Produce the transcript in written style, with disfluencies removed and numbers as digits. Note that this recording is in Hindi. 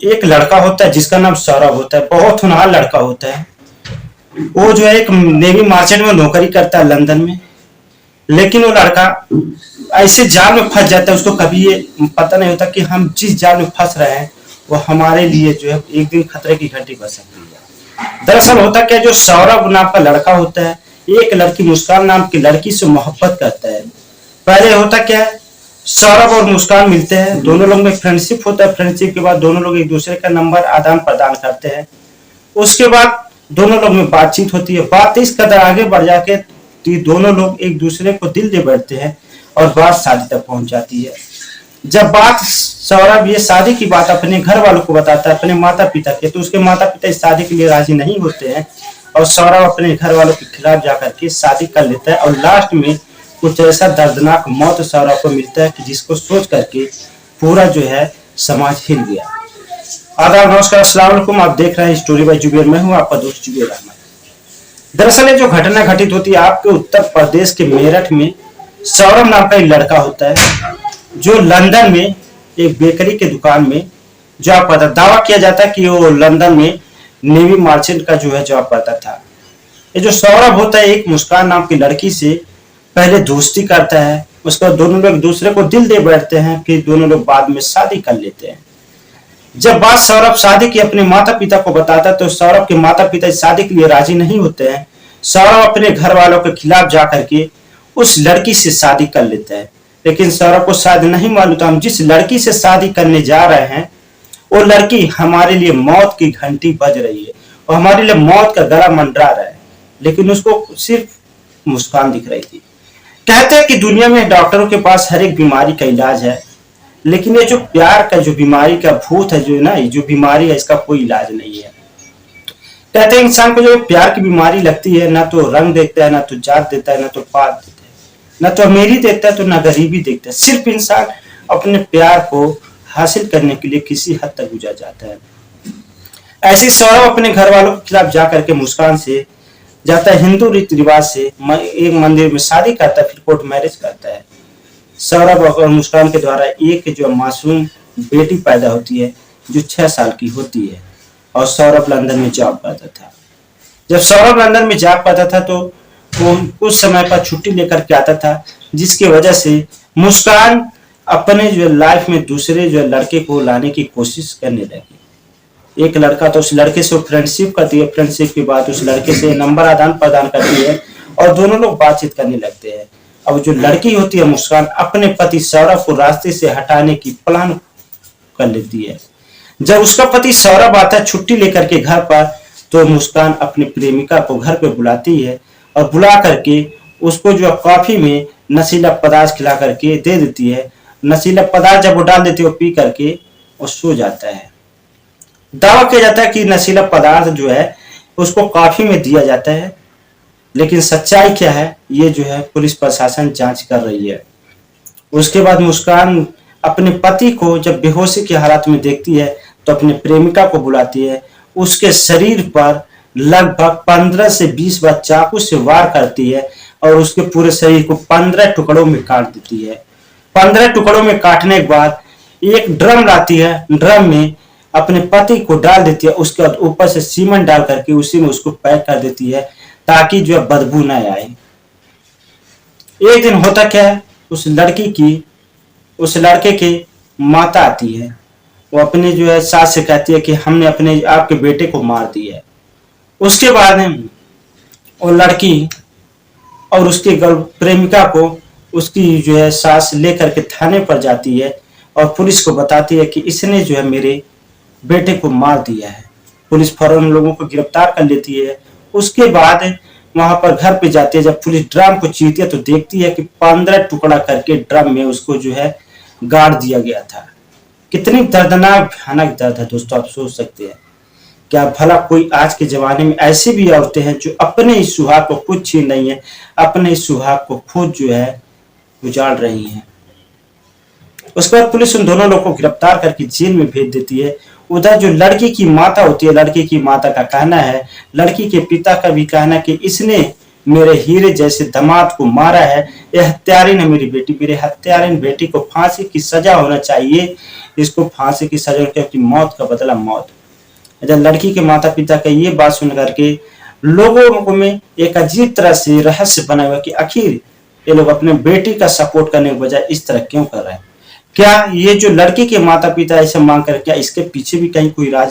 एक लड़का होता है जिसका नाम सौरभ होता है, बहुत होनहार लड़का होता है। वो जो है एक नेवी मार्चेंट में नौकरी करता है लंदन में। लेकिन वो लड़का ऐसे जाल में फंस जाता है, उसको कभी ये पता नहीं होता कि हम जिस जाल में फंस रहे हैं वो हमारे लिए जो है एक दिन खतरे की घंटी बज सकती है। दरअसल होता क्या, जो सौरभ नाम का लड़का होता है एक लड़की मुस्कान नाम की लड़की से मोहब्बत करता है। पहले होता क्या है, सौरभ और मुस्कान मिलते हैं, दोनों लोग में फ्रेंडशिप होता है। फ्रेंडशिप के बाद दोनों लोग एक दूसरे का नंबर आदान प्रदान करते हैं। उसके बाद दोनों लोग में बातचीत होती है। बात इस कदर आगे बढ़ जाके दोनों लोग एक दूसरे को दिल दे बैठते हैं और बात शादी तक पहुंच जाती है। जब बात सौरभ ये शादी की बात अपने घर वालों को बताता है, अपने माता पिता के, तो उसके माता पिता इस शादी के लिए राजी नहीं होते हैं और सौरभ अपने घर वालों के खिलाफ जाकर के शादी कर लेता है। और लास्ट में कुछ ऐसा दर्दनाक मौत सौरभ को मिलता है कि जिसको सोच करके पूरा जो है समाज हिल गया। आदाब, नमस्कार, अस्सलाम वालेकुम। आप देख रहे हैं स्टोरी बाय जुबेर। मैं हूं आपका दोस्त जुबेर अहमद। दरअसल ये जो घटना घटित होती है आपके उत्तर प्रदेश के मेरठ में, सौरभ नाम का एक लड़का होता है जो लंदन में एक बेकरी के दुकान में जॉब करता। दावा किया जाता है कि वो लंदन में नेवी मार्चेंट का जो है जॉब करता था। ये जो सौरभ होता है एक मुस्कान नाम की लड़की से पहले दोस्ती करता है, उसके बाद दोनों लोग दूसरे को दिल दे बैठते हैं, फिर दोनों लोग बाद में शादी कर लेते हैं। जब बात सौरभ शादी की अपने माता पिता को बताता है तो सौरभ के माता पिता इस शादी के लिए राजी नहीं होते हैं। सौरभ अपने घर वालों के खिलाफ जाकर के उस लड़की से शादी कर लेता है। लेकिन सौरभ को शायद नहीं मालूम था हम जिस लड़की से शादी करने जा रहे हैं वो लड़की हमारे लिए मौत की घंटी बज रही है और हमारे लिए मौत का गला मंडरा रहा है। लेकिन उसको सिर्फ मुस्कान दिख रही थी। कहते हैं कि दुनिया में डॉक्टरों के पास हर एक बीमारी का इलाज है, लेकिन ये जो प्यार का जो बीमारी का भूत है, जो ना ये जो बीमारी है, इसका कोई इलाज नहीं है। कहते हैं इंसान को जो प्यार की बीमारी लगती है, ना तो रंग देखता है, ना तो जात देता है, ना तो पात देता है, ना तो अमीरी देखता है, तो ना गरीबी देखता है। सिर्फ इंसान अपने प्यार को हासिल करने के लिए किसी हद तक गुजर जाता है। ऐसे सौरभ अपने घर वालों के खिलाफ जाकर के मुस्कान से जाता है, हिंदू रीति रिवाज से एक मंदिर में शादी करता है, फिर कोर्ट मैरिज करता है। सौरभ और मुस्कान के द्वारा एक जो मासूम बेटी पैदा होती है जो 6 साल की होती है और सौरभ लंदन में जॉब करता था। जब सौरभ लंदन में जॉब करता था तो वो कुछ समय पर छुट्टी लेकर के आता था, जिसकी वजह से मुस्कान अपने जो लाइफ में दूसरे जो लड़के को लाने की कोशिश करने लगी। एक लड़का तो उस लड़के से फ्रेंडशिप करती है, फ्रेंडशिप के बाद उस लड़के से नंबर आदान प्रदान करती है और दोनों लोग बातचीत करने लगते हैं। अब जो लड़की होती है मुस्कान अपने पति सौरभ को रास्ते से हटाने की प्लान कर लेती है। जब उसका पति सौरभ आता है छुट्टी लेकर के घर पर, तो मुस्कान अपनी प्रेमिका को घर पे बुलाती है और बुला करके उसको जो कॉफी में नशीला पदार्थ खिला करके दे देती है। नशीला पदार्थ जब वो डाल देती है वो पी करके वो सो जाता है। दावा किया जाता है कि नशीला पदार्थ जो है उसको कॉफी में दिया जाता है, लेकिन सच्चाई क्या है ये जो है पुलिस प्रशासन जांच कर रही है। उसके बाद मुस्कान अपने पति को जब बेहोशी की हालत में देखती है तो अपने प्रेमिका को बुलाती है, उसके शरीर पर लगभग 15 से 20 बार चाकू से वार करती है और उसके पूरे शरीर को 15 टुकड़ों में काट देती है। 15 टुकड़ों में काटने के बाद एक ड्रम लाती है, ड्रम में अपने पति को डाल देती है, उसके बाद ऊपर से सीमेंट डाल करके उसी में उसको पैक कर देती है ताकि जो है बदबू ना आए। एक दिन होता क्या है, उस लड़के की माता आती है। वो अपने जो है सास से कहती है कि हमने अपने आपके बेटे को मार दिया है। उसके बाद वो लड़की और उसकी प्रेमिका को उसकी जो है सास लेकर के थाने पर जाती है और पुलिस को बताती है कि इसने जो है मेरे बेटे को मार दिया है। पुलिस फौरन लोगों को गिरफ्तार कर लेती है। उसके बाद वहां पर घर पे जाती है। जब पुलिस ड्रम को चीरती है तो देखती है कि 15 टुकड़ा करके ड्रम में उसको जो है गाड़ दिया गया था। कितनी दर्दनाक भयानक दर्द है दोस्तों, आप सोच सकते हैं। क्या भला कोई आज के जमाने में ऐसी भी औरतें हैं जो अपने इस सुहाग को खुद छीन रही हैं, अपने इस सुहाग को खुद जो है उजाड़ रही हैं। उसके बाद पुलिस उन दोनों लोगों को गिरफ्तार करके जेल में भेज देती है। उधर जो लड़की की माता होती है, लड़की की माता का कहना है, लड़की के पिता का भी कहना है कि इसने मेरे हीरे जैसे दामाद को मारा है, ये हत्यारे ने मेरी बेटी, मेरे हत्यारे बेटी को फांसी की सजा होना चाहिए, इसको फांसी की सजा, क्योंकि मौत का बदला मौत। जब लड़की के माता पिता का ये बात सुन करके लोगों में एक अजीब तरह से रहस्य बना हुआ कि आखिर ये लोग अपने बेटी का सपोर्ट करने के बजाय इस तरह क्यों कर रहे हैं। क्या ये जो लड़की के माता पिता ऐसे मांग कर, क्या इसके पीछे भी कहीं कोई राज